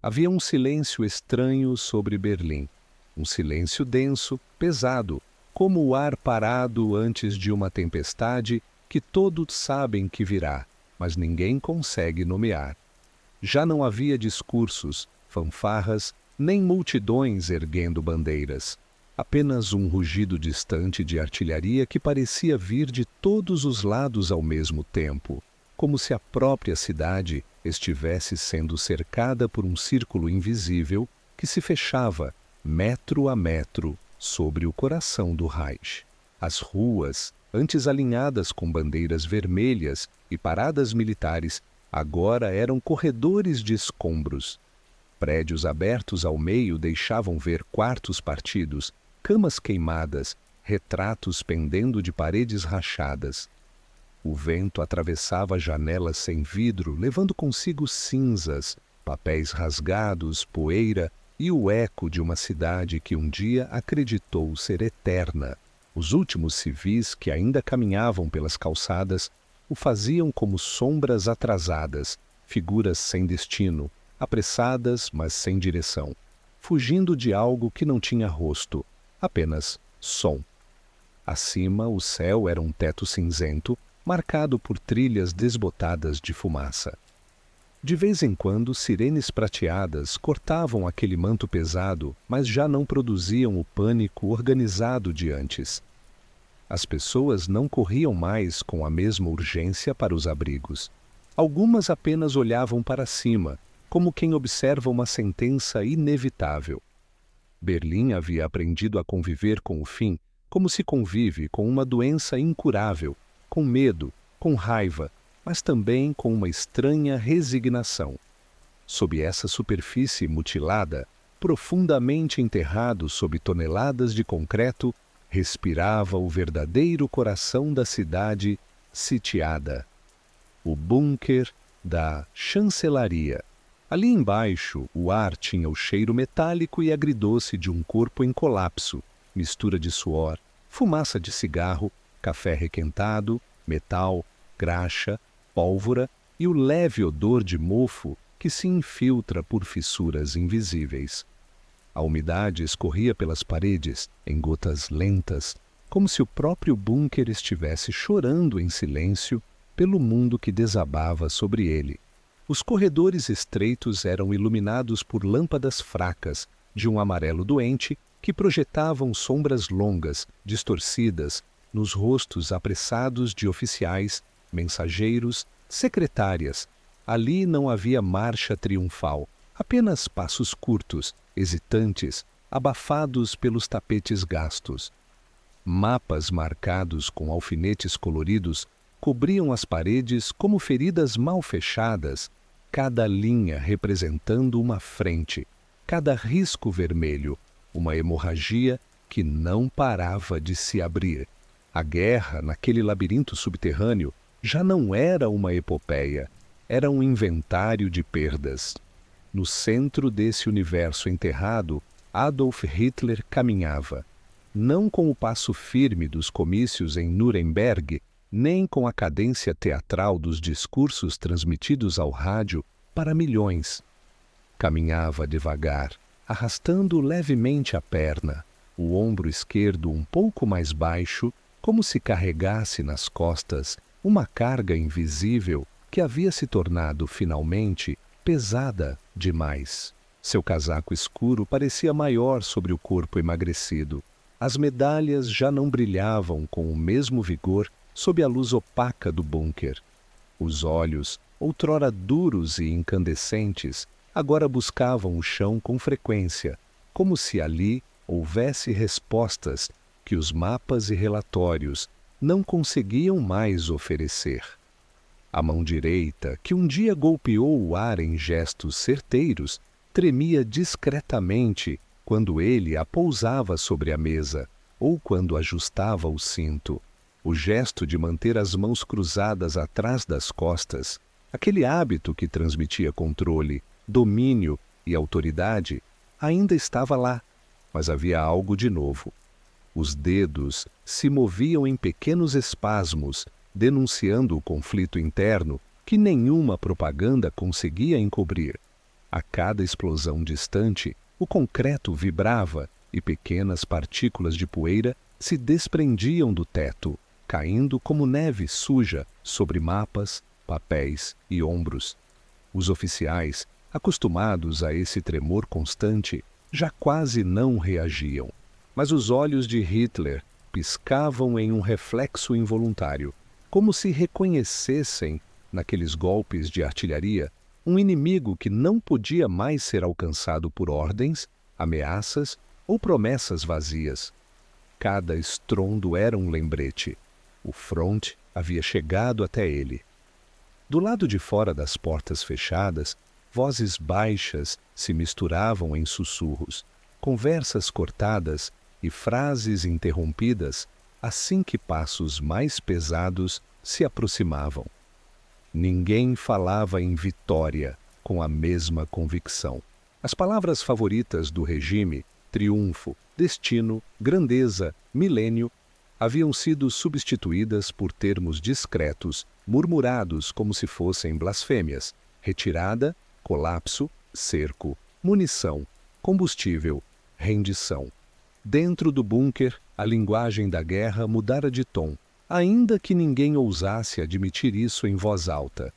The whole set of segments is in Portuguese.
Havia um silêncio estranho sobre Berlim. Um silêncio denso, pesado, como o ar parado antes de uma tempestade que todos sabem que virá, mas ninguém consegue nomear. Já não havia discursos, fanfarras, nem multidões erguendo bandeiras. Apenas um rugido distante de artilharia que parecia vir de todos os lados ao mesmo tempo, como se a própria cidade estivesse sendo cercada por um círculo invisível que se fechava, metro a metro, sobre o coração do Reich. As ruas, antes alinhadas com bandeiras vermelhas e paradas militares, agora eram corredores de escombros. Prédios abertos ao meio deixavam ver quartos partidos, camas queimadas, retratos pendendo de paredes rachadas. O vento atravessava janelas sem vidro, levando consigo cinzas, papéis rasgados, poeira e o eco de uma cidade que um dia acreditou ser eterna. Os últimos civis que ainda caminhavam pelas calçadas o faziam como sombras atrasadas, figuras sem destino, apressadas, mas sem direção, fugindo de algo que não tinha rosto, apenas som. Acima, o céu era um teto cinzento, marcado por trilhas desbotadas de fumaça. De vez em quando, sirenes prateadas cortavam aquele manto pesado, mas já não produziam o pânico organizado de antes. As pessoas não corriam mais com a mesma urgência para os abrigos. Algumas apenas olhavam para cima, como quem observa uma sentença inevitável. Berlim havia aprendido a conviver com o fim, como se convive com uma doença incurável, com medo, com raiva, mas também com uma estranha resignação. Sob essa superfície mutilada, profundamente enterrado sob toneladas de concreto, respirava o verdadeiro coração da cidade sitiada. O bunker da chancelaria. Ali embaixo, o ar tinha o cheiro metálico e agridoce de um corpo em colapso, mistura de suor, fumaça de cigarro, café requentado, metal, graxa, pólvora e o leve odor de mofo que se infiltra por fissuras invisíveis. A umidade escorria pelas paredes, em gotas lentas, como se o próprio bunker estivesse chorando em silêncio pelo mundo que desabava sobre ele. Os corredores estreitos eram iluminados por lâmpadas fracas, de um amarelo doente, que projetavam sombras longas, distorcidas, nos rostos apressados de oficiais, mensageiros, secretárias. Ali não havia marcha triunfal, apenas passos curtos, hesitantes, abafados pelos tapetes gastos. Mapas marcados com alfinetes coloridos cobriam as paredes como feridas mal fechadas, cada linha representando uma frente, cada risco vermelho, uma hemorragia que não parava de se abrir. A guerra, naquele labirinto subterrâneo, já não era uma epopeia, era um inventário de perdas. No centro desse universo enterrado, Adolf Hitler caminhava, não com o passo firme dos comícios em Nuremberg, nem com a cadência teatral dos discursos transmitidos ao rádio para milhões. Caminhava devagar, arrastando levemente a perna, o ombro esquerdo um pouco mais baixo, como se carregasse nas costas uma carga invisível que havia se tornado, finalmente, pesada demais. Seu casaco escuro parecia maior sobre o corpo emagrecido. As medalhas já não brilhavam com o mesmo vigor sob a luz opaca do bunker. Os olhos, outrora duros e incandescentes, agora buscavam o chão com frequência, como se ali houvesse respostas que os mapas e relatórios não conseguiam mais oferecer. A mão direita, que um dia golpeou o ar em gestos certeiros, tremia discretamente quando ele a pousava sobre a mesa ou quando ajustava o cinto. O gesto de manter as mãos cruzadas atrás das costas, aquele hábito que transmitia controle, domínio e autoridade, ainda estava lá, mas havia algo de novo. Os dedos se moviam em pequenos espasmos, denunciando o conflito interno que nenhuma propaganda conseguia encobrir. A cada explosão distante, o concreto vibrava e pequenas partículas de poeira se desprendiam do teto, caindo como neve suja sobre mapas, papéis e ombros. Os oficiais, acostumados a esse tremor constante, já quase não reagiam. Mas os olhos de Hitler piscavam em um reflexo involuntário, como se reconhecessem, naqueles golpes de artilharia, um inimigo que não podia mais ser alcançado por ordens, ameaças ou promessas vazias. Cada estrondo era um lembrete. O fronte havia chegado até ele. Do lado de fora das portas fechadas, vozes baixas se misturavam em sussurros, conversas cortadas e frases interrompidas assim que passos mais pesados se aproximavam. Ninguém falava em vitória com a mesma convicção. As palavras favoritas do regime, triunfo, destino, grandeza, milênio, haviam sido substituídas por termos discretos, murmurados como se fossem blasfêmias: retirada, colapso, cerco, munição, combustível, rendição. Dentro do bunker, a linguagem da guerra mudara de tom, ainda que ninguém ousasse admitir isso em voz alta.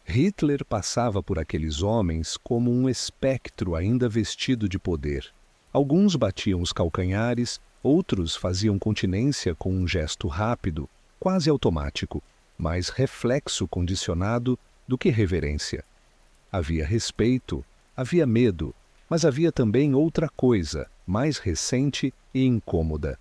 Hitler passava por aqueles homens como um espectro ainda vestido de poder. Alguns batiam os calcanhares, outros faziam continência com um gesto rápido, quase automático, mais reflexo condicionado do que reverência. Havia respeito, havia medo, mas havia também outra coisa, mais recente e incômoda.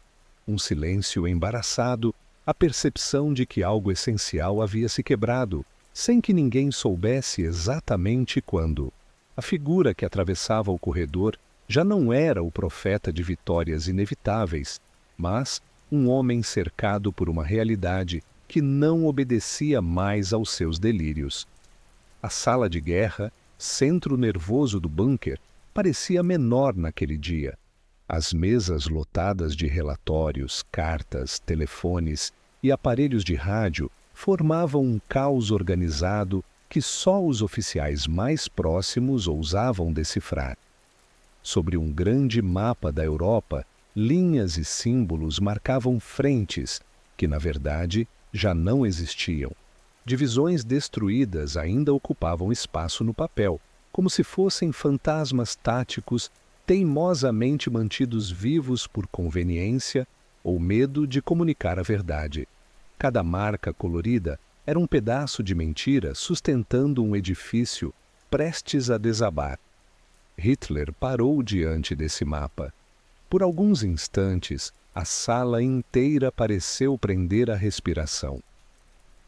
Um silêncio embaraçado, a percepção de que algo essencial havia se quebrado, sem que ninguém soubesse exatamente quando. A figura que atravessava o corredor já não era o profeta de vitórias inevitáveis, mas um homem cercado por uma realidade que não obedecia mais aos seus delírios. A sala de guerra, centro nervoso do bunker, parecia menor naquele dia. As mesas lotadas de relatórios, cartas, telefones e aparelhos de rádio formavam um caos organizado que só os oficiais mais próximos ousavam decifrar. Sobre um grande mapa da Europa, linhas e símbolos marcavam frentes que, na verdade, já não existiam. Divisões destruídas ainda ocupavam espaço no papel, como se fossem fantasmas táticos teimosamente mantidos vivos por conveniência ou medo de comunicar a verdade. Cada marca colorida era um pedaço de mentira sustentando um edifício prestes a desabar. Hitler parou diante desse mapa. Por alguns instantes, a sala inteira pareceu prender a respiração.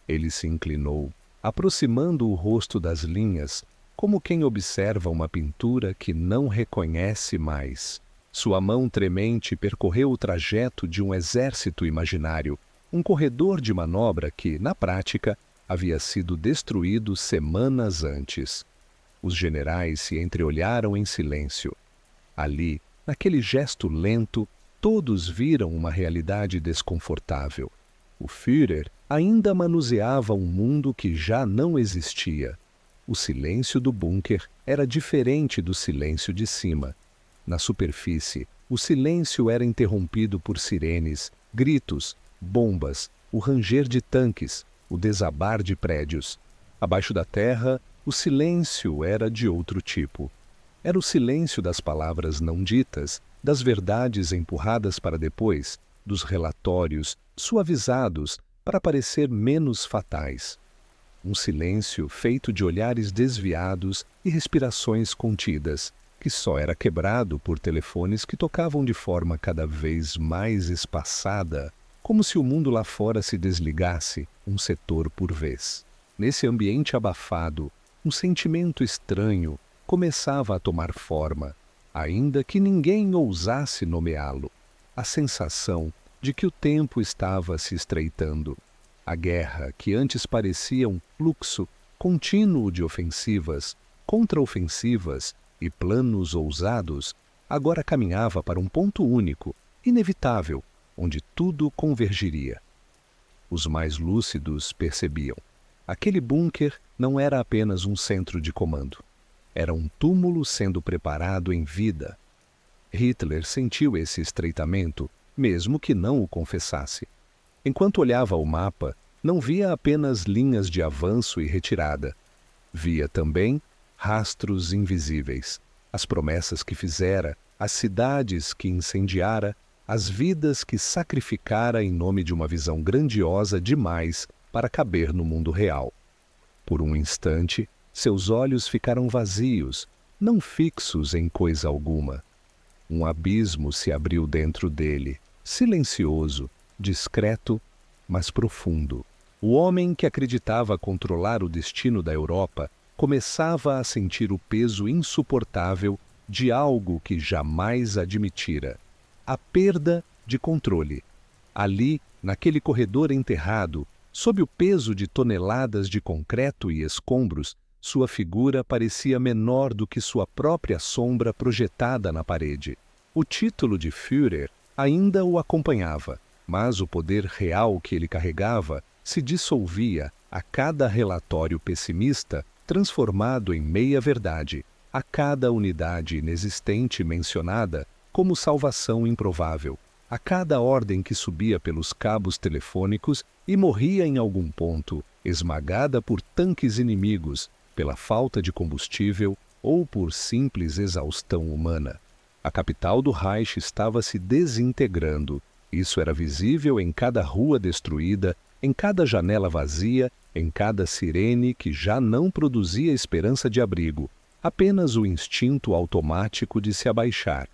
Ele se inclinou, aproximando o rosto das linhas, como quem observa uma pintura que não reconhece mais. Sua mão tremente percorreu o trajeto de um exército imaginário, um corredor de manobra que, na prática, havia sido destruído semanas antes. Os generais se entreolharam em silêncio. Ali, naquele gesto lento, todos viram uma realidade desconfortável. O Führer ainda manuseava um mundo que já não existia. O silêncio do bunker era diferente do silêncio de cima. Na superfície, o silêncio era interrompido por sirenes, gritos, bombas, o ranger de tanques, o desabar de prédios. Abaixo da terra, o silêncio era de outro tipo. Era o silêncio das palavras não ditas, das verdades empurradas para depois, dos relatórios suavizados para parecer menos fatais. Um silêncio feito de olhares desviados e respirações contidas, que só era quebrado por telefones que tocavam de forma cada vez mais espaçada, como se o mundo lá fora se desligasse, um setor por vez. Nesse ambiente abafado, um sentimento estranho começava a tomar forma, ainda que ninguém ousasse nomeá-lo. A sensação de que o tempo estava se estreitando. A guerra, que antes parecia um fluxo contínuo de ofensivas, contraofensivas e planos ousados, agora caminhava para um ponto único, inevitável, onde tudo convergiria. Os mais lúcidos percebiam. Aquele bunker não era apenas um centro de comando. Era um túmulo sendo preparado em vida. Hitler sentiu esse estreitamento, mesmo que não o confessasse. Enquanto olhava o mapa, não via apenas linhas de avanço e retirada. Via também rastros invisíveis, as promessas que fizera, as cidades que incendiara, as vidas que sacrificara em nome de uma visão grandiosa demais para caber no mundo real. Por um instante, seus olhos ficaram vazios, não fixos em coisa alguma. Um abismo se abriu dentro dele, silencioso, discreto, mas profundo. O homem que acreditava controlar o destino da Europa começava a sentir o peso insuportável de algo que jamais admitira: a perda de controle. Ali, naquele corredor enterrado, sob o peso de toneladas de concreto e escombros, sua figura parecia menor do que sua própria sombra projetada na parede. O título de Führer ainda o acompanhava, mas o poder real que ele carregava se dissolvia a cada relatório pessimista transformado em meia-verdade, a cada unidade inexistente mencionada como salvação improvável, a cada ordem que subia pelos cabos telefônicos e morria em algum ponto, esmagada por tanques inimigos, pela falta de combustível ou por simples exaustão humana. A capital do Reich estava se desintegrando. Isso era visível em cada rua destruída, em cada janela vazia, em cada sirene que já não produzia esperança de abrigo, apenas o instinto automático de se abaixar.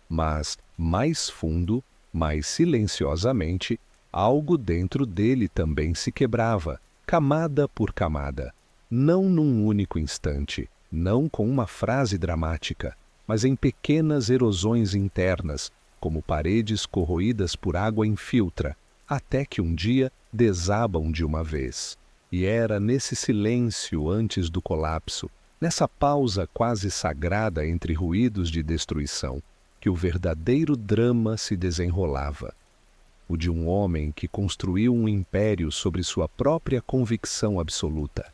Mas, mais fundo, mais silenciosamente, algo dentro dele também se quebrava, camada por camada. Não num único instante, não com uma frase dramática, mas em pequenas erosões internas, como paredes corroídas por água infiltra, até que um dia desabam de uma vez. E era nesse silêncio antes do colapso, nessa pausa quase sagrada entre ruídos de destruição, que o verdadeiro drama se desenrolava. O de um homem que construiu um império sobre sua própria convicção absoluta.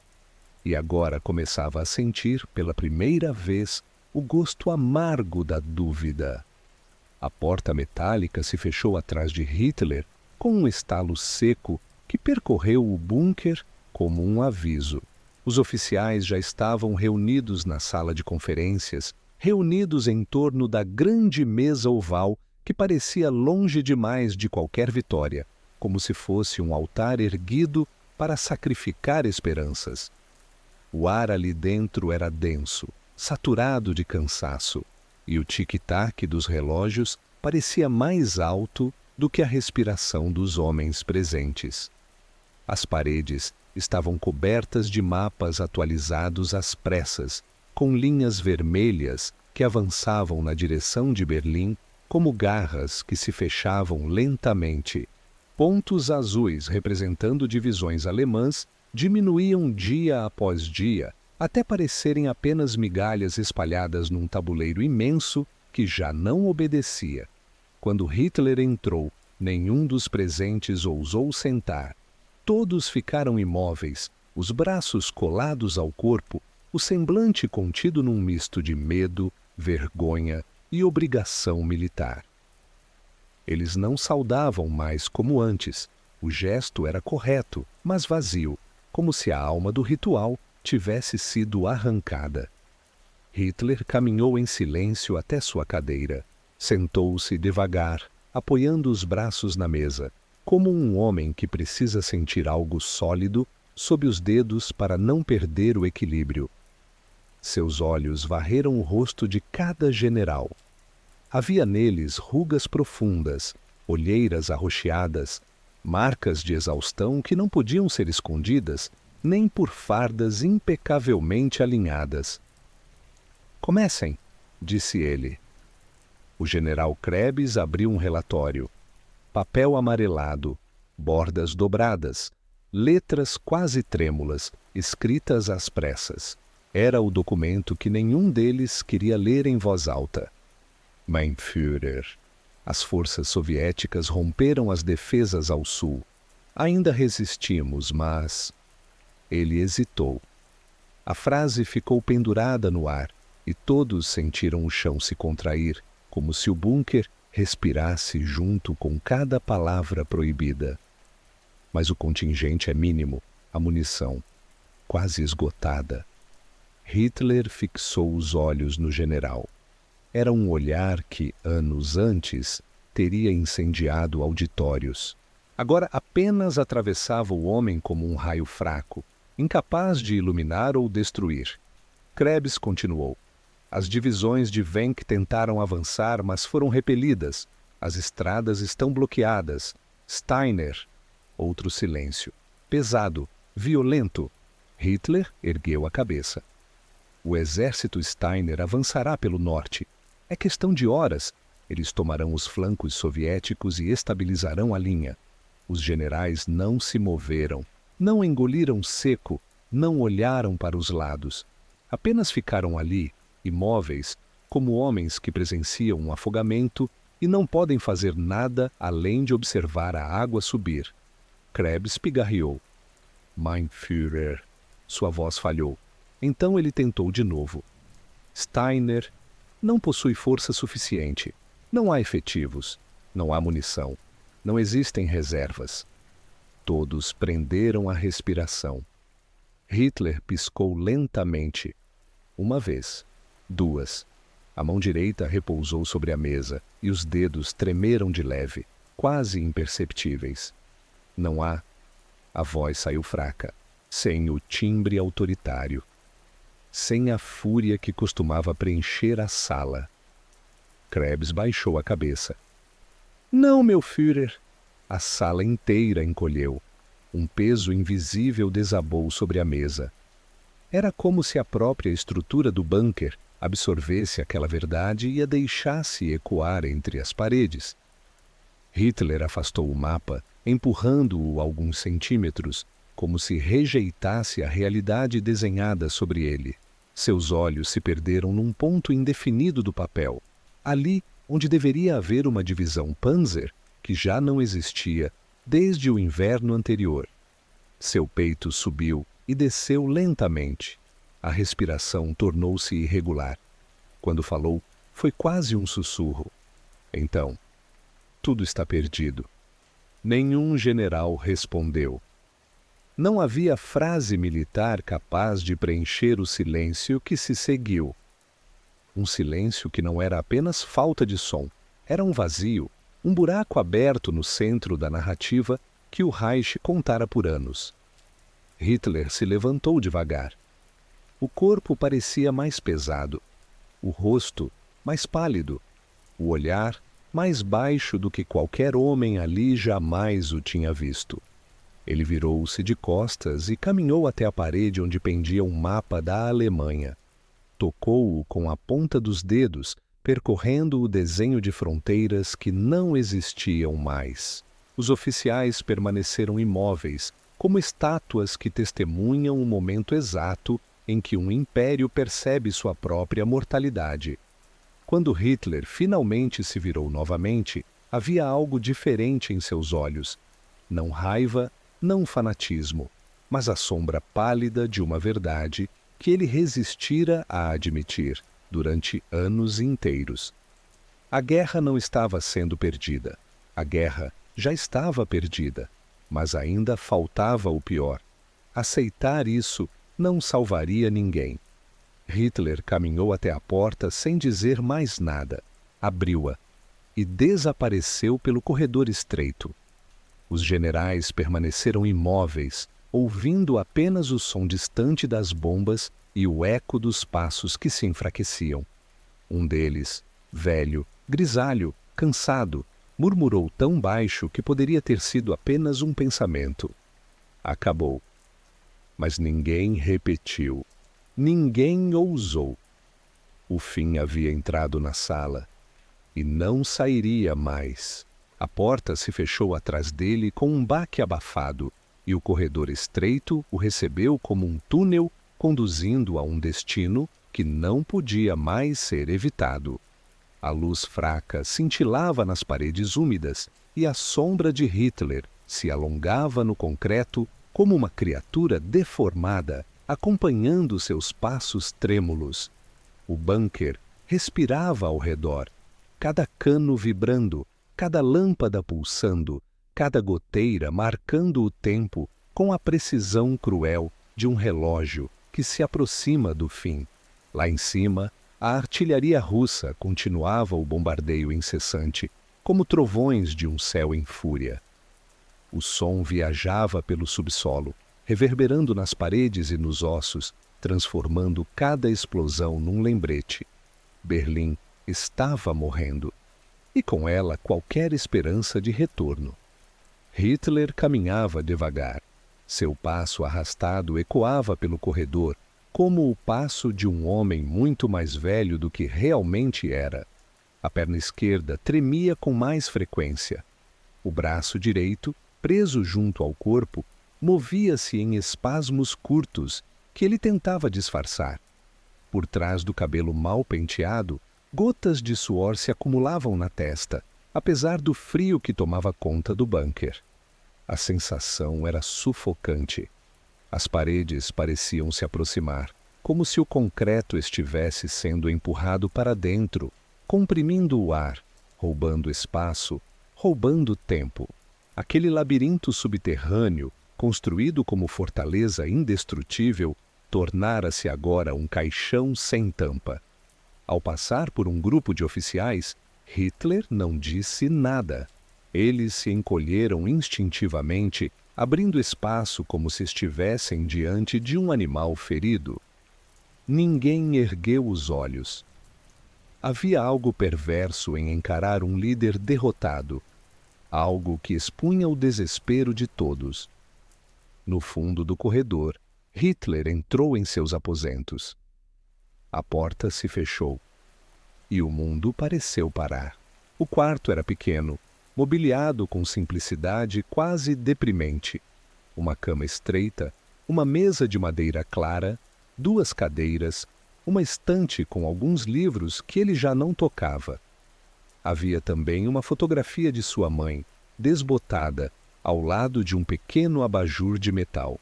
E agora começava a sentir, pela primeira vez, o gosto amargo da dúvida. A porta metálica se fechou atrás de Hitler com um estalo seco que percorreu o bunker como um aviso. Os oficiais já estavam reunidos na sala de conferências, reunidos em torno da grande mesa oval que parecia longe demais de qualquer vitória, como se fosse um altar erguido para sacrificar esperanças. O ar ali dentro era denso, saturado de cansaço, e o tic-tac dos relógios parecia mais alto do que a respiração dos homens presentes. As paredes estavam cobertas de mapas atualizados às pressas, com linhas vermelhas que avançavam na direção de Berlim como garras que se fechavam lentamente. Pontos azuis representando divisões alemãs diminuíam dia após dia, até parecerem apenas migalhas espalhadas num tabuleiro imenso que já não obedecia. Quando Hitler entrou, nenhum dos presentes ousou sentar. Todos ficaram imóveis, os braços colados ao corpo, o semblante contido num misto de medo, vergonha e obrigação militar. Eles não saudavam mais como antes. O gesto era correto, mas vazio, como se a alma do ritual tivesse sido arrancada. Hitler caminhou em silêncio até sua cadeira. Sentou-se devagar, apoiando os braços na mesa, como um homem que precisa sentir algo sólido sob os dedos para não perder o equilíbrio. Seus olhos varreram o rosto de cada general. Havia neles rugas profundas, olheiras arroxeadas, marcas de exaustão que não podiam ser escondidas nem por fardas impecavelmente alinhadas. "Comecem", disse ele. O general Krebs abriu um relatório. Papel amarelado, bordas dobradas, letras quase trêmulas, escritas às pressas. Era o documento que nenhum deles queria ler em voz alta. Mein Führer. As forças soviéticas romperam as defesas ao sul. Ainda resistimos, mas... Ele hesitou. A frase ficou pendurada no ar, e todos sentiram o chão se contrair, como se o bunker respirasse junto com cada palavra proibida. Mas o contingente é mínimo, a munição quase esgotada. Hitler fixou os olhos no general. Era um olhar que, anos antes, teria incendiado auditórios. Agora apenas atravessava o homem como um raio fraco, incapaz de iluminar ou destruir. Krebs continuou. As divisões de Wenck tentaram avançar, mas foram repelidas. As estradas estão bloqueadas. Steiner. Outro silêncio. Pesado, violento. Hitler ergueu a cabeça. O exército Steiner avançará pelo norte. É questão de horas. Eles tomarão os flancos soviéticos e estabilizarão a linha. Os generais não se moveram, não engoliram seco, não olharam para os lados. Apenas ficaram ali, imóveis, como homens que presenciam um afogamento e não podem fazer nada além de observar a água subir. Krebs pigarreou. Mein Führer. Sua voz falhou. Então ele tentou de novo. Steiner não possui força suficiente. Não há efetivos. Não há munição. Não existem reservas. Todos prenderam a respiração. Hitler piscou lentamente. Uma vez. Duas. A mão direita repousou sobre a mesa e os dedos tremeram de leve, quase imperceptíveis. Não há. A voz saiu fraca, sem o timbre autoritário, sem a fúria que costumava preencher a sala. Krebs baixou a cabeça. Não, meu Führer. A sala inteira encolheu. Um peso invisível desabou sobre a mesa. Era como se a própria estrutura do bunker absorvesse aquela verdade e a deixasse ecoar entre as paredes. Hitler afastou o mapa, empurrando-o alguns centímetros, como se rejeitasse a realidade desenhada sobre ele. Seus olhos se perderam num ponto indefinido do papel, ali onde deveria haver uma divisão Panzer, que já não existia desde o inverno anterior. Seu peito subiu e desceu lentamente. A respiração tornou-se irregular. Quando falou, foi quase um sussurro. Então, tudo está perdido. Nenhum general respondeu. Não havia frase militar capaz de preencher o silêncio que se seguiu. Um silêncio que não era apenas falta de som, era um vazio, um buraco aberto no centro da narrativa que o Reich contara por anos. Hitler se levantou devagar. O corpo parecia mais pesado, o rosto mais pálido, o olhar mais baixo do que qualquer homem ali jamais o tinha visto. Ele virou-se de costas e caminhou até a parede onde pendia um mapa da Alemanha. Tocou-o com a ponta dos dedos, percorrendo o desenho de fronteiras que não existiam mais. Os oficiais permaneceram imóveis, como estátuas que testemunham o momento exato em que um império percebe sua própria mortalidade. Quando Hitler finalmente se virou novamente, havia algo diferente em seus olhos. Não raiva, não fanatismo, mas a sombra pálida de uma verdade que ele resistira a admitir durante anos inteiros. A guerra não estava sendo perdida. A guerra já estava perdida, mas ainda faltava o pior. Aceitar isso não salvaria ninguém. Hitler caminhou até a porta sem dizer mais nada, abriu-a e desapareceu pelo corredor estreito. Os generais permaneceram imóveis, ouvindo apenas o som distante das bombas e o eco dos passos que se enfraqueciam. Um deles, velho, grisalho, cansado, murmurou tão baixo que poderia ter sido apenas um pensamento. Acabou. Mas ninguém repetiu. Ninguém ousou. O fim havia entrado na sala e não sairia mais. A porta se fechou atrás dele com um baque abafado e o corredor estreito o recebeu como um túnel conduzindo a um destino que não podia mais ser evitado. A luz fraca cintilava nas paredes úmidas e a sombra de Hitler se alongava no concreto como uma criatura deformada, acompanhando seus passos trêmulos. O bunker respirava ao redor, cada cano vibrando, cada lâmpada pulsando, cada goteira marcando o tempo com a precisão cruel de um relógio que se aproxima do fim. Lá em cima, a artilharia russa continuava o bombardeio incessante, como trovões de um céu em fúria. O som viajava pelo subsolo, reverberando nas paredes e nos ossos, transformando cada explosão num lembrete. Berlim estava morrendo, e com ela qualquer esperança de retorno. Hitler caminhava devagar. Seu passo arrastado ecoava pelo corredor, como o passo de um homem muito mais velho do que realmente era. A perna esquerda tremia com mais frequência. O braço direito, preso junto ao corpo, movia-se em espasmos curtos que ele tentava disfarçar. Por trás do cabelo mal penteado, gotas de suor se acumulavam na testa, apesar do frio que tomava conta do bunker. A sensação era sufocante. As paredes pareciam se aproximar, como se o concreto estivesse sendo empurrado para dentro, comprimindo o ar, roubando espaço, roubando tempo. Aquele labirinto subterrâneo, construído como fortaleza indestrutível, tornara-se agora um caixão sem tampa. Ao passar por um grupo de oficiais, Hitler não disse nada. Eles se encolheram instintivamente, abrindo espaço como se estivessem diante de um animal ferido. Ninguém ergueu os olhos. Havia algo perverso em encarar um líder derrotado, algo que expunha o desespero de todos. No fundo do corredor, Hitler entrou em seus aposentos. A porta se fechou, e o mundo pareceu parar. O quarto era pequeno, mobiliado com simplicidade quase deprimente. Uma cama estreita, uma mesa de madeira clara, 2 cadeiras, uma estante com alguns livros que ele já não tocava. Havia também uma fotografia de sua mãe, desbotada, ao lado de um pequeno abajur de metal.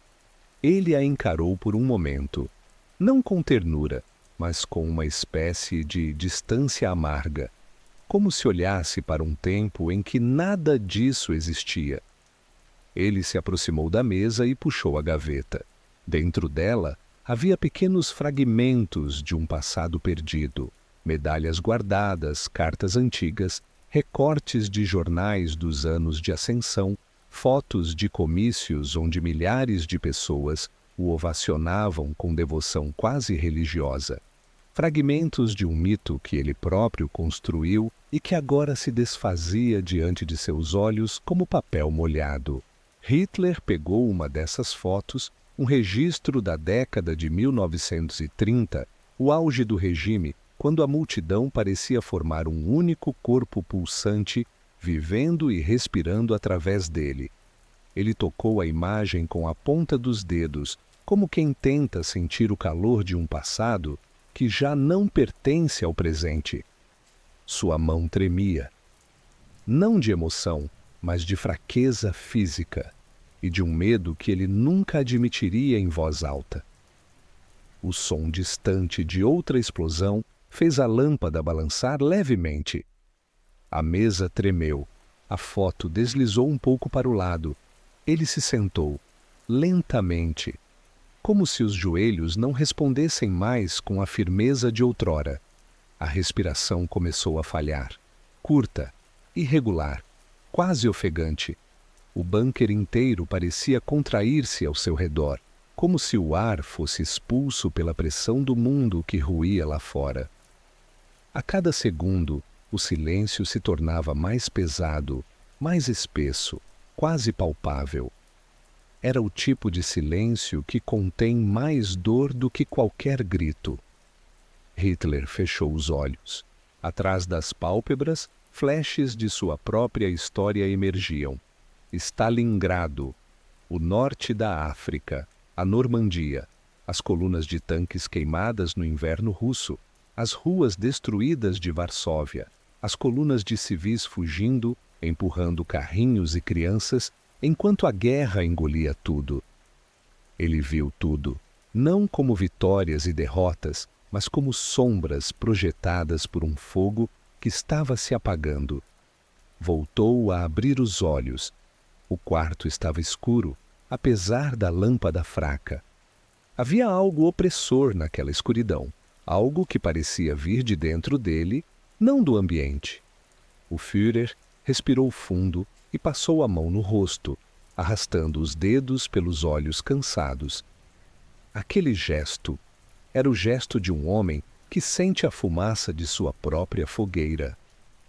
Ele a encarou por um momento, não com ternura, mas com uma espécie de distância amarga, como se olhasse para um tempo em que nada disso existia. Ele se aproximou da mesa e puxou a gaveta. Dentro dela havia pequenos fragmentos de um passado perdido, medalhas guardadas, cartas antigas, recortes de jornais dos anos de ascensão, fotos de comícios onde milhares de pessoas o ovacionavam com devoção quase religiosa. Fragmentos de um mito que ele próprio construiu e que agora se desfazia diante de seus olhos como papel molhado. Hitler pegou uma dessas fotos, um registro da década de 1930, o auge do regime, quando a multidão parecia formar um único corpo pulsante, vivendo e respirando através dele. Ele tocou a imagem com a ponta dos dedos, como quem tenta sentir o calor de um passado que já não pertence ao presente. Sua mão tremia, não de emoção, mas de fraqueza física e de um medo que ele nunca admitiria em voz alta. O som distante de outra explosão fez a lâmpada balançar levemente. A mesa tremeu, a foto deslizou um pouco para o lado. Ele se sentou, lentamente, como se os joelhos não respondessem mais com a firmeza de outrora. A respiração começou a falhar, curta, irregular, quase ofegante. O bunker inteiro parecia contrair-se ao seu redor, como se o ar fosse expulso pela pressão do mundo que ruía lá fora. A cada segundo, o silêncio se tornava mais pesado, mais espesso, quase palpável. Era o tipo de silêncio que contém mais dor do que qualquer grito. Hitler fechou os olhos. Atrás das pálpebras, flashes de sua própria história emergiam. Stalingrado, o norte da África, a Normandia, as colunas de tanques queimadas no inverno russo, as ruas destruídas de Varsóvia, as colunas de civis fugindo, empurrando carrinhos e crianças, enquanto a guerra engolia tudo. Ele viu tudo, não como vitórias e derrotas, mas como sombras projetadas por um fogo que estava se apagando. Voltou a abrir os olhos. O quarto estava escuro, apesar da lâmpada fraca. Havia algo opressor naquela escuridão, algo que parecia vir de dentro dele, não do ambiente. O Führer respirou fundo e passou a mão no rosto, arrastando os dedos pelos olhos cansados. Aquele gesto era o gesto de um homem que sente a fumaça de sua própria fogueira.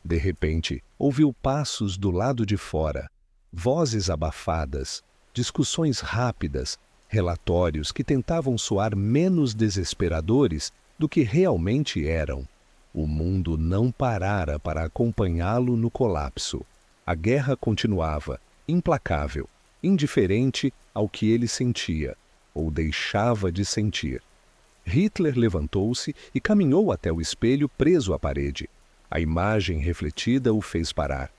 De repente, ouviu passos do lado de fora, vozes abafadas, discussões rápidas, relatórios que tentavam soar menos desesperadores do que realmente eram. O mundo não parara para acompanhá-lo no colapso. A guerra continuava, implacável, indiferente ao que ele sentia, ou deixava de sentir. Hitler levantou-se e caminhou até o espelho preso à parede. A imagem refletida o fez parar.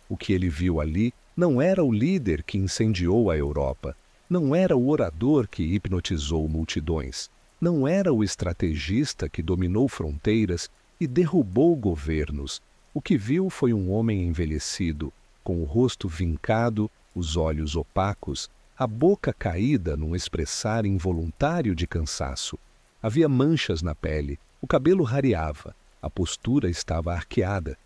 O que ele viu ali não era o líder que incendiou a Europa, não era o orador que hipnotizou multidões, não era o estrategista que dominou fronteiras e derrubou governos. O que viu foi um homem envelhecido, com o rosto vincado, os olhos opacos, a boca caída num expressar involuntário de cansaço. Havia manchas na pele, o cabelo rareava, a postura estava arqueada.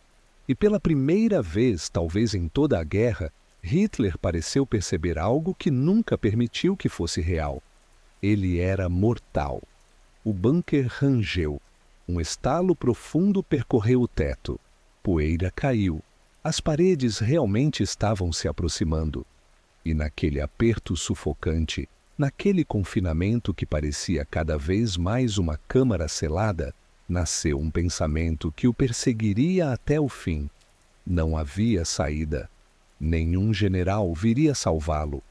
E pela primeira vez, talvez em toda a guerra, Hitler pareceu perceber algo que nunca permitiu que fosse real. Ele era mortal. O bunker rangeu. Um estalo profundo percorreu o teto. Poeira caiu. As paredes realmente estavam se aproximando. E naquele aperto sufocante, naquele confinamento que parecia cada vez mais uma câmara selada, nasceu um pensamento que o perseguiria até o fim. Não havia saída. Nenhum general viria salvá-lo.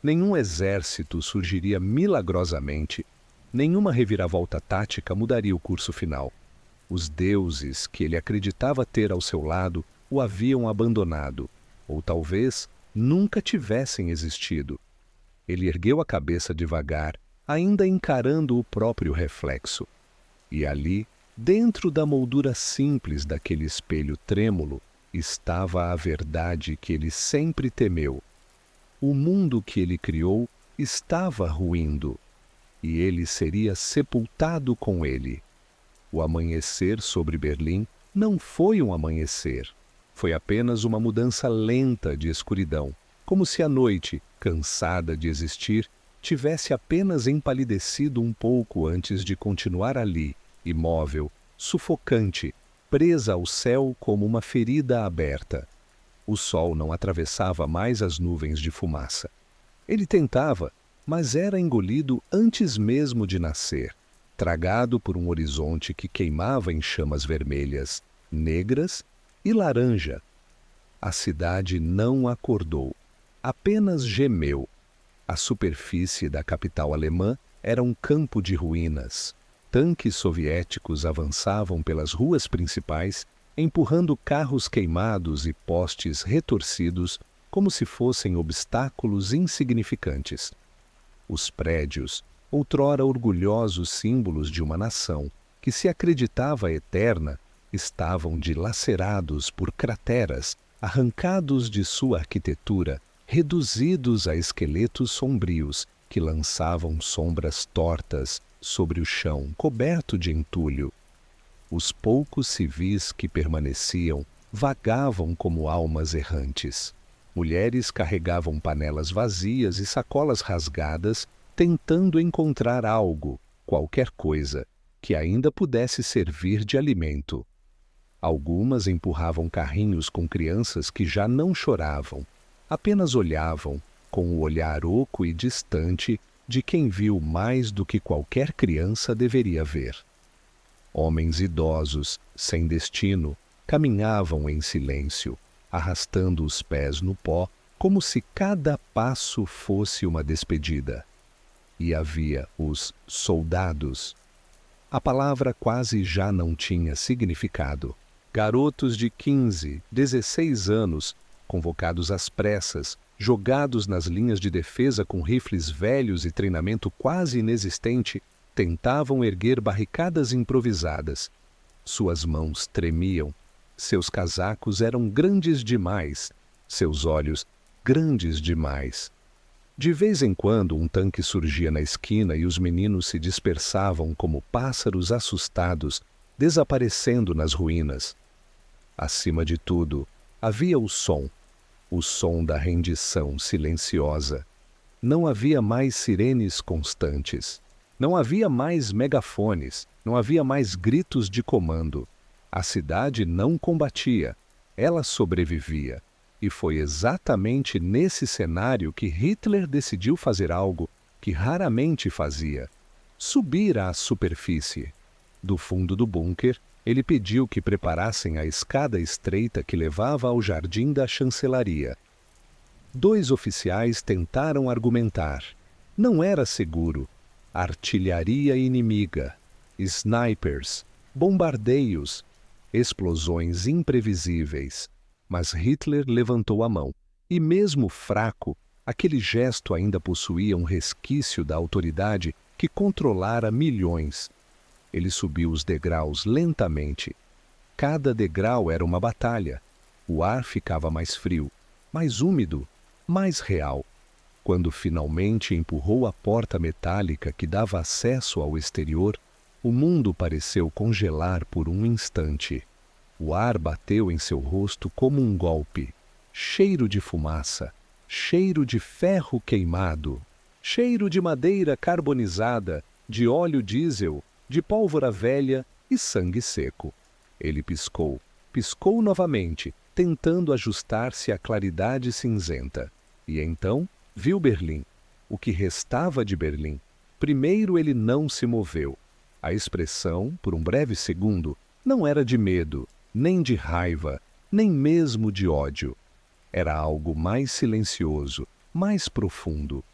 Nenhum exército surgiria milagrosamente. Nenhuma reviravolta tática mudaria o curso final. Os deuses que ele acreditava ter ao seu lado o haviam abandonado, ou talvez nunca tivessem existido. Ele ergueu a cabeça devagar, ainda encarando o próprio reflexo. E ali, dentro da moldura simples daquele espelho trêmulo, estava a verdade que ele sempre temeu. O mundo que ele criou estava ruindo, e ele seria sepultado com ele. O amanhecer sobre Berlim não foi um amanhecer. Foi apenas uma mudança lenta de escuridão, como se a noite, cansada de existir, tivesse apenas empalidecido um pouco antes de continuar ali, imóvel, sufocante, presa ao céu como uma ferida aberta. O sol não atravessava mais as nuvens de fumaça. Ele tentava, mas era engolido antes mesmo de nascer, tragado por um horizonte que queimava em chamas vermelhas, negras e laranja. A cidade não acordou, apenas gemeu. A superfície da capital alemã era um campo de ruínas. Tanques soviéticos avançavam pelas ruas principais, empurrando carros queimados e postes retorcidos como se fossem obstáculos insignificantes. Os prédios, outrora orgulhosos símbolos de uma nação que se acreditava eterna, estavam dilacerados por crateras, arrancados de sua arquitetura, reduzidos a esqueletos sombrios que lançavam sombras tortas sobre o chão coberto de entulho. Os poucos civis que permaneciam vagavam como almas errantes. Mulheres carregavam panelas vazias e sacolas rasgadas, tentando encontrar algo, qualquer coisa, que ainda pudesse servir de alimento. Algumas empurravam carrinhos com crianças que já não choravam, apenas olhavam, com o olhar oco e distante de quem viu mais do que qualquer criança deveria ver. Homens idosos, sem destino, caminhavam em silêncio, arrastando os pés no pó, como se cada passo fosse uma despedida. E havia os soldados. A palavra quase já não tinha significado. Garotos de 15, 16 anos, convocados às pressas, jogados nas linhas de defesa com rifles velhos e treinamento quase inexistente, tentavam erguer barricadas improvisadas. Suas mãos tremiam, seus casacos eram grandes demais, seus olhos grandes demais. De vez em quando um tanque surgia na esquina e os meninos se dispersavam como pássaros assustados, desaparecendo nas ruínas. Acima de tudo, havia o som da rendição silenciosa. Não havia mais sirenes constantes. Não havia mais megafones, não havia mais gritos de comando. A cidade não combatia, ela sobrevivia. E foi exatamente nesse cenário que Hitler decidiu fazer algo que raramente fazia: subir à superfície. Do fundo do bunker, ele pediu que preparassem a escada estreita que levava ao jardim da chancelaria. 2 oficiais tentaram argumentar. Não era seguro. Artilharia inimiga, snipers, bombardeios, explosões imprevisíveis. Mas Hitler levantou a mão, e mesmo fraco, aquele gesto ainda possuía um resquício da autoridade que controlara milhões. Ele subiu os degraus lentamente. Cada degrau era uma batalha. O ar ficava mais frio, mais úmido, mais real. Quando finalmente empurrou a porta metálica que dava acesso ao exterior, o mundo pareceu congelar por um instante. O ar bateu em seu rosto como um golpe. Cheiro de fumaça, cheiro de ferro queimado, cheiro de madeira carbonizada, de óleo diesel, de pólvora velha e sangue seco. Ele piscou, piscou novamente, tentando ajustar-se à claridade cinzenta. E então viu Berlim, o que restava de Berlim. Primeiro ele não se moveu. A expressão, por um breve segundo, não era de medo, nem de raiva, nem mesmo de ódio. Era algo mais silencioso, mais profundo.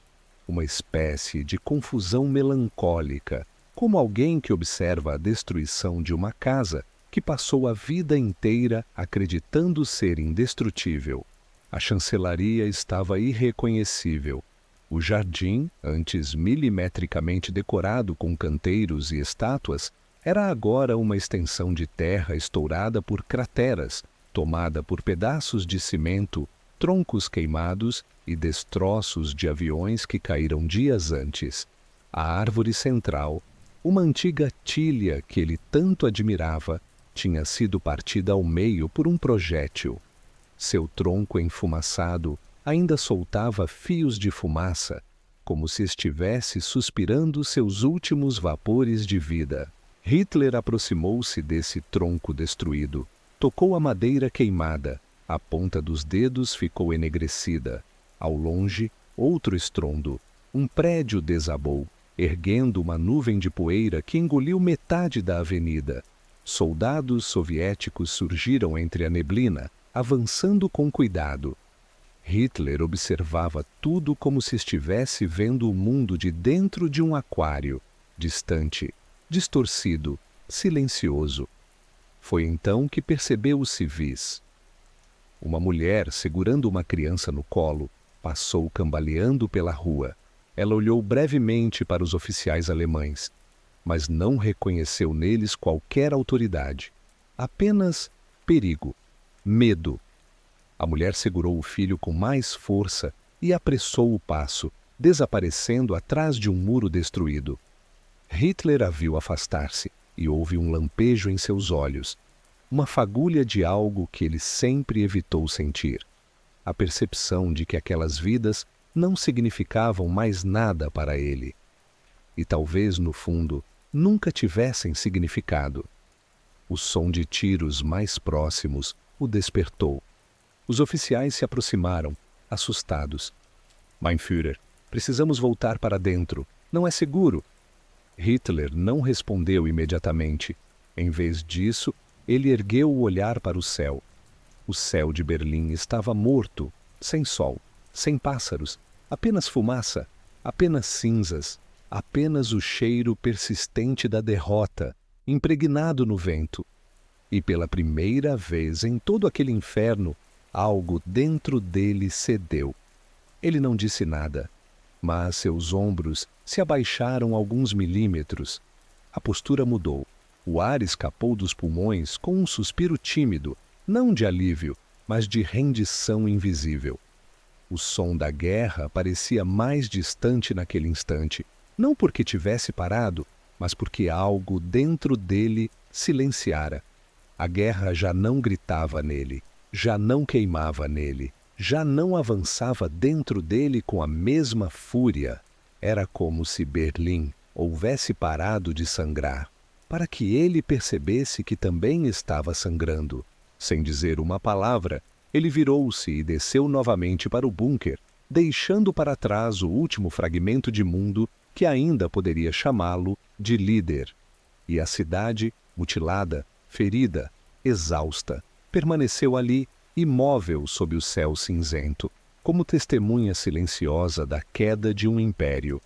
Uma espécie de confusão melancólica, como alguém que observa a destruição de uma casa que passou a vida inteira acreditando ser indestrutível. A chancelaria estava irreconhecível. O jardim, antes milimetricamente decorado com canteiros e estátuas, era agora uma extensão de terra estourada por crateras, tomada por pedaços de cimento, troncos queimados e destroços de aviões que caíram dias antes. A árvore central, uma antiga tilha que ele tanto admirava, tinha sido partida ao meio por um projétil. Seu tronco enfumaçado ainda soltava fios de fumaça, como se estivesse suspirando seus últimos vapores de vida. Hitler aproximou-se desse tronco destruído, tocou a madeira queimada, a ponta dos dedos ficou enegrecida. Ao longe, outro estrondo. Um prédio desabou, erguendo uma nuvem de poeira que engoliu metade da avenida. Soldados soviéticos surgiram entre a neblina, avançando com cuidado. Hitler observava tudo como se estivesse vendo o mundo de dentro de um aquário, distante, distorcido, silencioso. Foi então que percebeu os civis. Uma mulher, segurando uma criança no colo, passou cambaleando pela rua. Ela olhou brevemente para os oficiais alemães, mas não reconheceu neles qualquer autoridade. Apenas perigo, medo. A mulher segurou o filho com mais força e apressou o passo, desaparecendo atrás de um muro destruído. Hitler a viu afastar-se e houve um lampejo em seus olhos, uma fagulha de algo que ele sempre evitou sentir. A percepção de que aquelas vidas não significavam mais nada para ele. E talvez, no fundo, nunca tivessem significado. O som de tiros mais próximos o despertou. Os oficiais se aproximaram, assustados. Mein Führer, precisamos voltar para dentro. Não é seguro. Hitler não respondeu imediatamente. Em vez disso, ele ergueu o olhar para o céu. O céu de Berlim estava morto, sem sol, sem pássaros, apenas fumaça, apenas cinzas, apenas o cheiro persistente da derrota, impregnado no vento. E pela primeira vez em todo aquele inferno, algo dentro dele cedeu. Ele não disse nada. Mas seus ombros se abaixaram alguns milímetros. A postura mudou. O ar escapou dos pulmões com um suspiro tímido, não de alívio, mas de rendição invisível. O som da guerra parecia mais distante naquele instante, não porque tivesse parado, mas porque algo dentro dele silenciara. A guerra já não gritava nele, já não queimava nele, já não avançava dentro dele com a mesma fúria. Era como se Berlim houvesse parado de sangrar, para que ele percebesse que também estava sangrando. Sem dizer uma palavra, ele virou-se e desceu novamente para o bunker, deixando para trás o último fragmento de mundo que ainda poderia chamá-lo de líder. E a cidade, mutilada, ferida, exausta, permaneceu ali, imóvel sob o céu cinzento, como testemunha silenciosa da queda de um império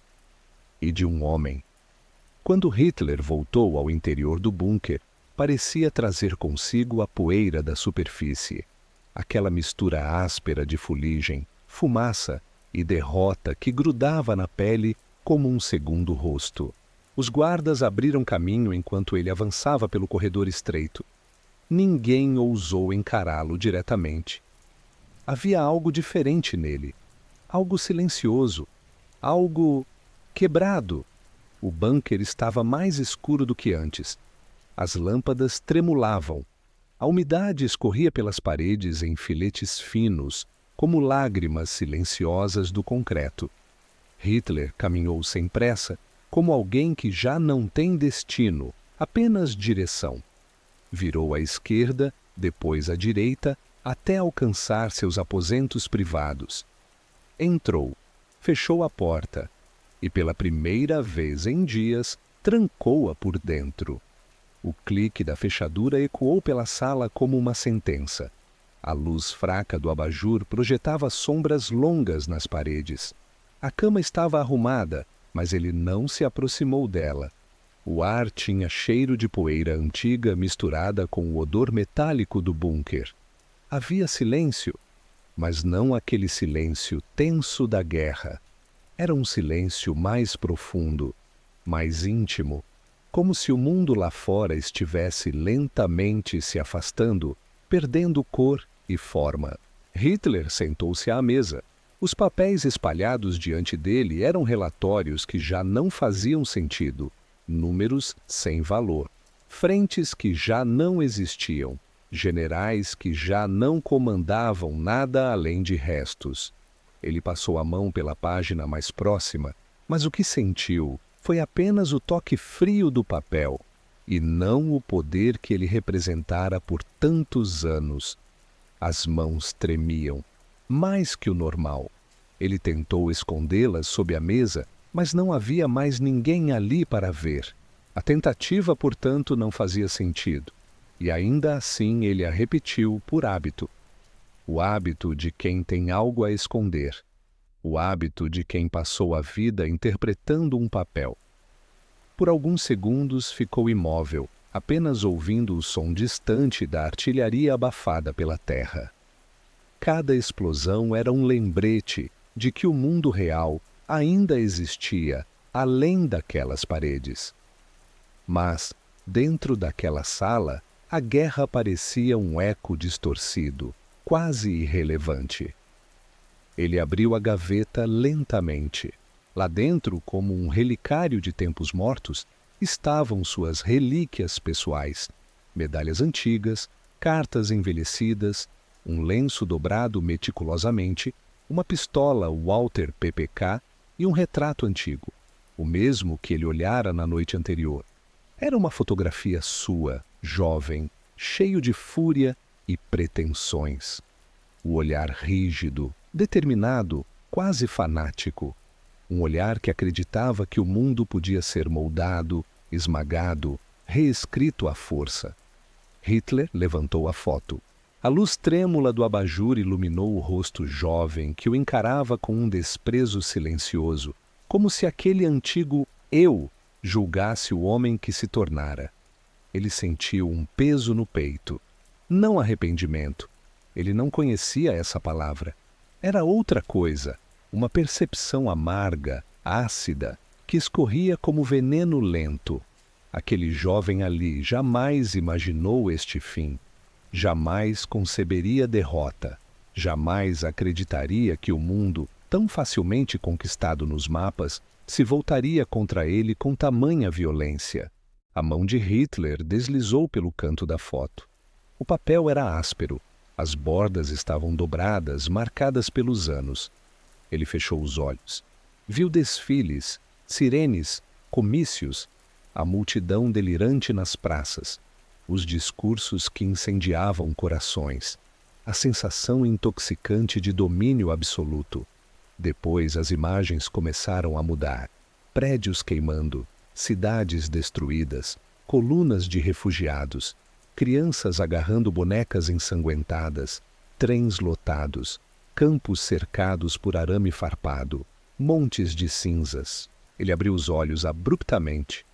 e de um homem. Quando Hitler voltou ao interior do bunker, parecia trazer consigo a poeira da superfície, aquela mistura áspera de fuligem, fumaça e derrota que grudava na pele como um segundo rosto. Os guardas abriram caminho enquanto ele avançava pelo corredor estreito. Ninguém ousou encará-lo diretamente. Havia algo diferente nele, algo silencioso, algo quebrado. O bunker estava mais escuro do que antes. As lâmpadas tremulavam. A umidade escorria pelas paredes em filetes finos, como lágrimas silenciosas do concreto. Hitler caminhou sem pressa, como alguém que já não tem destino, apenas direção. Virou à esquerda, depois à direita, até alcançar seus aposentos privados. Entrou, fechou a porta e, pela primeira vez em dias, trancou-a por dentro. O clique da fechadura ecoou pela sala como uma sentença. A luz fraca do abajur projetava sombras longas nas paredes. A cama estava arrumada, mas ele não se aproximou dela. O ar tinha cheiro de poeira antiga misturada com o odor metálico do bunker. Havia silêncio, mas não aquele silêncio tenso da guerra. Era um silêncio mais profundo, mais íntimo, como se o mundo lá fora estivesse lentamente se afastando, perdendo cor e forma. Hitler sentou-se à mesa. Os papéis espalhados diante dele eram relatórios que já não faziam sentido, números sem valor, frentes que já não existiam, generais que já não comandavam nada além de restos. Ele passou a mão pela página mais próxima, mas o que sentiu foi apenas o toque frio do papel, e não o poder que ele representara por tantos anos. As mãos tremiam, mais que o normal. Ele tentou escondê-las sob a mesa, mas não havia mais ninguém ali para ver. A tentativa, portanto, não fazia sentido, e ainda assim ele a repetiu por hábito. O hábito de quem tem algo a esconder. O hábito de quem passou a vida interpretando um papel. Por alguns segundos ficou imóvel, apenas ouvindo o som distante da artilharia abafada pela terra. Cada explosão era um lembrete de que o mundo real ainda existia além daquelas paredes. Mas, dentro daquela sala, a guerra parecia um eco distorcido, quase irrelevante. Ele abriu a gaveta lentamente. Lá dentro, como um relicário de tempos mortos, estavam suas relíquias pessoais, medalhas antigas, cartas envelhecidas, um lenço dobrado meticulosamente, uma pistola Walter PPK e um retrato antigo, o mesmo que ele olhara na noite anterior. Era uma fotografia sua, jovem, cheio de fúria e pretensões. O olhar rígido, determinado, quase fanático. Um olhar que acreditava que o mundo podia ser moldado, esmagado, reescrito à força. Hitler levantou a foto. A luz trêmula do abajur iluminou o rosto jovem que o encarava com um desprezo silencioso, como se aquele antigo eu julgasse o homem que se tornara. Ele sentiu um peso no peito. Não arrependimento. Ele não conhecia essa palavra. Era outra coisa, uma percepção amarga, ácida, que escorria como veneno lento. Aquele jovem ali jamais imaginou este fim, jamais conceberia derrota, jamais acreditaria que o mundo, tão facilmente conquistado nos mapas, se voltaria contra ele com tamanha violência. A mão de Hitler deslizou pelo canto da foto. O papel era áspero, as bordas estavam dobradas, marcadas pelos anos. Ele fechou os olhos. Viu desfiles, sirenes, comícios, a multidão delirante nas praças, os discursos que incendiavam corações, a sensação intoxicante de domínio absoluto. Depois as imagens começaram a mudar. Prédios queimando, cidades destruídas, colunas de refugiados, crianças agarrando bonecas ensanguentadas, trens lotados, campos cercados por arame farpado, montes de cinzas. Ele abriu os olhos abruptamente.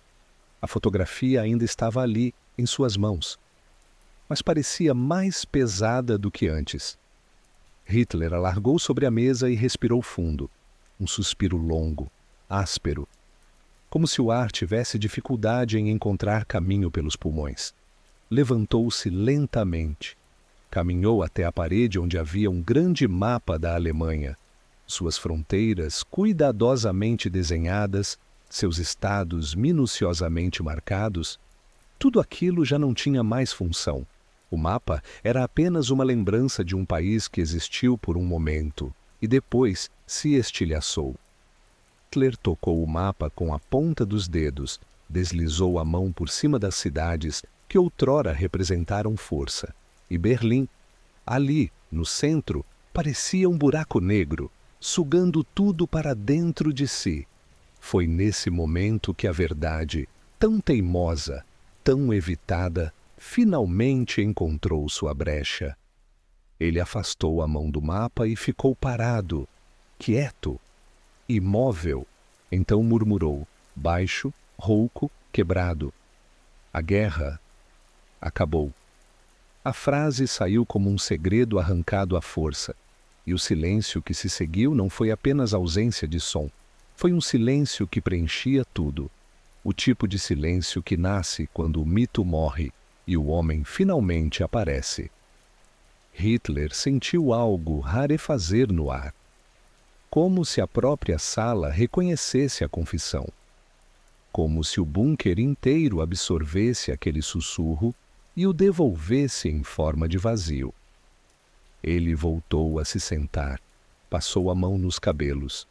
A fotografia ainda estava ali, em suas mãos, mas parecia mais pesada do que antes. Hitler a largou sobre a mesa e respirou fundo, um suspiro longo, áspero, como se o ar tivesse dificuldade em encontrar caminho pelos pulmões. Levantou-se lentamente, caminhou até a parede onde havia um grande mapa da Alemanha, suas fronteiras cuidadosamente desenhadas, seus estados minuciosamente marcados. Tudo aquilo já não tinha mais função. O mapa era apenas uma lembrança de um país que existiu por um momento e depois se estilhaçou. Hitler tocou o mapa com a ponta dos dedos, deslizou a mão por cima das cidades que outrora representaram força. E Berlim, ali, no centro, parecia um buraco negro, sugando tudo para dentro de si. Foi nesse momento que a verdade, tão teimosa, tão evitada, finalmente encontrou sua brecha. Ele afastou a mão do mapa e ficou parado, quieto, imóvel. Então murmurou, baixo, rouco, quebrado: a guerra acabou. A frase saiu como um segredo arrancado à força, e o silêncio que se seguiu não foi apenas ausência de som. Foi um silêncio que preenchia tudo. O tipo de silêncio que nasce quando o mito morre e o homem finalmente aparece. Hitler sentiu algo rarefazer no ar, como se a própria sala reconhecesse a confissão, como se o bunker inteiro absorvesse aquele sussurro e o devolvesse em forma de vazio. Ele voltou a se sentar, passou a mão nos cabelos,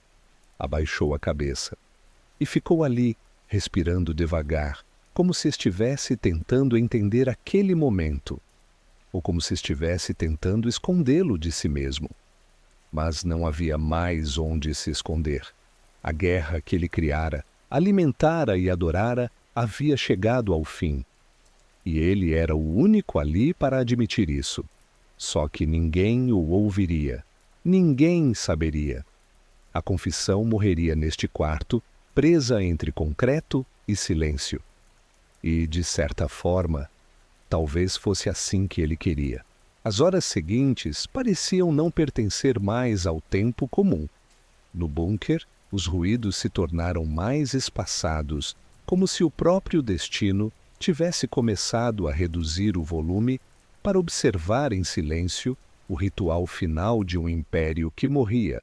abaixou a cabeça e ficou ali, respirando devagar, como se estivesse tentando entender aquele momento, ou como se estivesse tentando escondê-lo de si mesmo. Mas não havia mais onde se esconder. A guerra que ele criara, alimentara e adorara, havia chegado ao fim. E ele era o único ali para admitir isso. Só que ninguém o ouviria, ninguém saberia. A confissão morreria neste quarto, presa entre concreto e silêncio. E, de certa forma, talvez fosse assim que ele queria. As horas seguintes pareciam não pertencer mais ao tempo comum. No bunker, os ruídos se tornaram mais espaçados, como se o próprio destino tivesse começado a reduzir o volume para observar em silêncio o ritual final de um império que morria.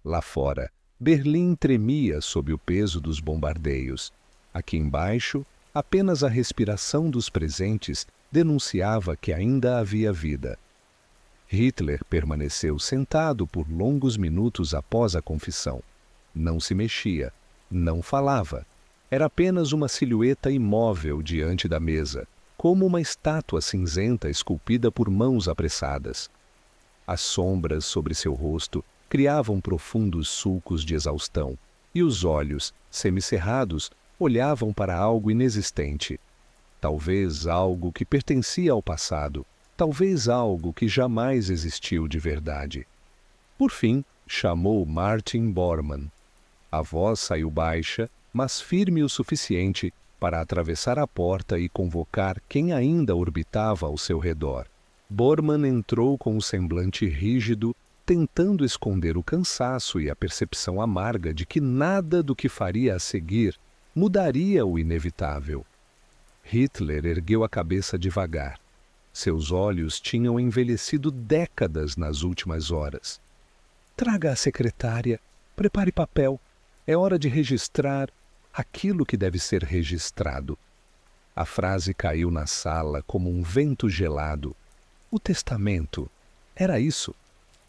Lá fora, Berlim tremia sob o peso dos bombardeios. Aqui embaixo, apenas a respiração dos presentes denunciava que ainda havia vida. Hitler permaneceu sentado por longos minutos após a confissão. Não se mexia, não falava. Era apenas uma silhueta imóvel diante da mesa, como uma estátua cinzenta esculpida por mãos apressadas. As sombras sobre seu rosto criavam profundos sulcos de exaustão, e os olhos, semicerrados, olhavam para algo inexistente. Talvez algo que pertencia ao passado, talvez algo que jamais existiu de verdade. Por fim, chamou Martin Bormann. A voz saiu baixa, mas firme o suficiente para atravessar a porta e convocar quem ainda orbitava ao seu redor. Bormann entrou com um semblante rígido, tentando esconder o cansaço e a percepção amarga de que nada do que faria a seguir mudaria o inevitável. Hitler ergueu a cabeça devagar. Seus olhos tinham envelhecido décadas nas últimas horas. Traga a secretária, prepare papel. É hora de registrar aquilo que deve ser registrado. A frase caiu na sala como um vento gelado. O testamento. Era isso.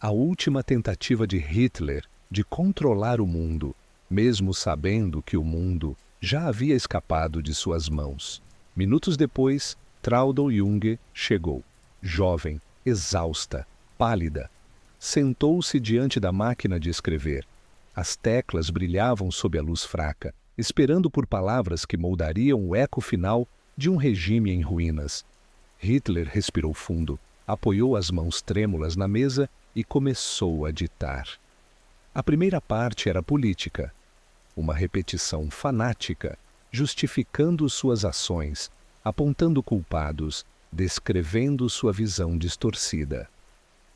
A última tentativa de Hitler de controlar o mundo, mesmo sabendo que o mundo já havia escapado de suas mãos. Minutos depois, Traudl Junge chegou, jovem, exausta, pálida. Sentou-se diante da máquina de escrever. As teclas brilhavam sob a luz fraca, esperando por palavras que moldariam o eco final de um regime em ruínas. Hitler respirou fundo, apoiou as mãos trêmulas na mesa e começou a ditar. A primeira parte era política, uma repetição fanática, justificando suas ações, apontando culpados, descrevendo sua visão distorcida.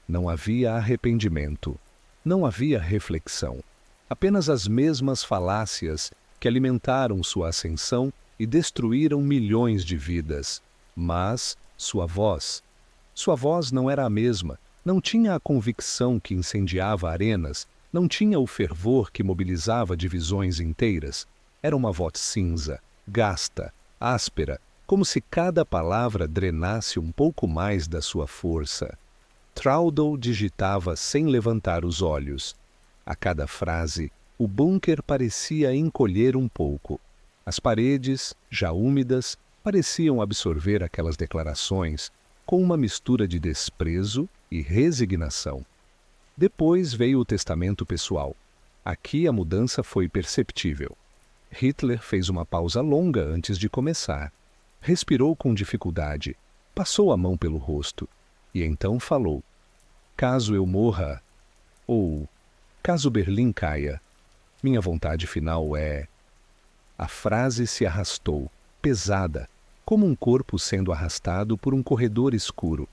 Não havia arrependimento, não havia reflexão, apenas as mesmas falácias que alimentaram sua ascensão e destruíram milhões de vidas. Mas sua voz não era a mesma, não tinha a convicção que incendiava arenas, não tinha o fervor que mobilizava divisões inteiras. Era uma voz cinza, gasta, áspera, como se cada palavra drenasse um pouco mais da sua força. Traudl digitava sem levantar os olhos. A cada frase, o bunker parecia encolher um pouco. As paredes, já úmidas, pareciam absorver aquelas declarações com uma mistura de desprezo e resignação. Depois veio o testamento pessoal. Aqui a mudança foi perceptível. Hitler fez uma pausa longa antes de começar. Respirou com dificuldade, passou a mão pelo rosto e então falou: caso eu morra, ou caso Berlim caia, minha vontade final é... A frase se arrastou, pesada, como um corpo sendo arrastado por um corredor escuro.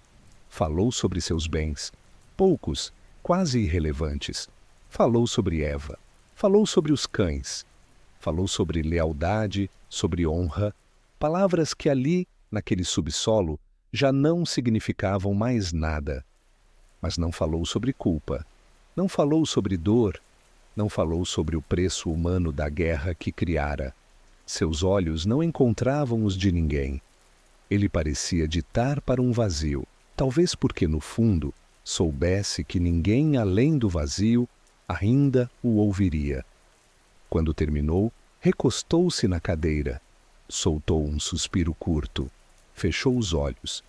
Falou sobre seus bens, poucos, quase irrelevantes. Falou sobre Eva, falou sobre os cães, falou sobre lealdade, sobre honra, palavras que ali, naquele subsolo, já não significavam mais nada. Mas não falou sobre culpa, não falou sobre dor, não falou sobre o preço humano da guerra que criara. Seus olhos não encontravam os de ninguém. Ele parecia ditar para um vazio, talvez porque, no fundo, soubesse que ninguém além do vazio ainda o ouviria. Quando terminou, recostou-se na cadeira, soltou um suspiro curto, fechou os olhos.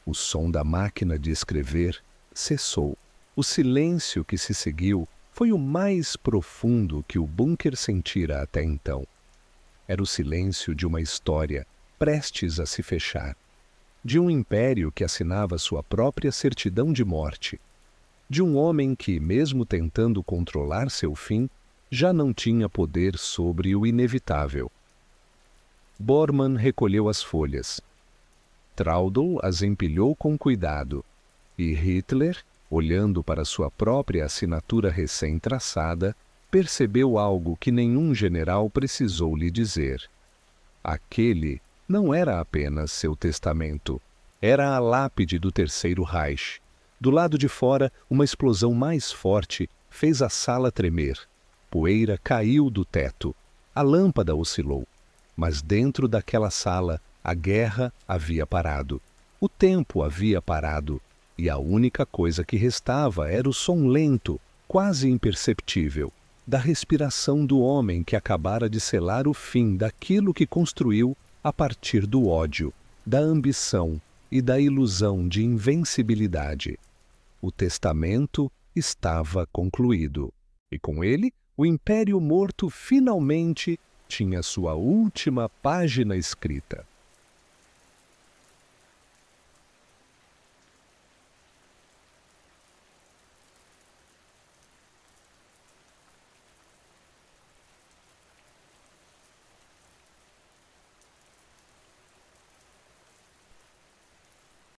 O som da máquina de escrever cessou. O silêncio que se seguiu foi o mais profundo que o bunker sentira até então. Era o silêncio de uma história prestes a se fechar, de um império que assinava sua própria certidão de morte, de um homem que, mesmo tentando controlar seu fim, já não tinha poder sobre o inevitável. Bormann recolheu as folhas. Traudl as empilhou com cuidado, e Hitler, olhando para sua própria assinatura recém-traçada, percebeu algo que nenhum general precisou lhe dizer. Aquele não era apenas seu testamento, era a lápide do Terceiro Reich. Do lado de fora, uma explosão mais forte fez a sala tremer. Poeira caiu do teto. A lâmpada oscilou. Mas dentro daquela sala, a guerra havia parado. O tempo havia parado. E a única coisa que restava era o som lento, quase imperceptível, da respiração do homem que acabara de selar o fim daquilo que construiu a partir do ódio, da ambição e da ilusão de invencibilidade. O testamento estava concluído, e com ele o Império Morto finalmente tinha sua última página escrita.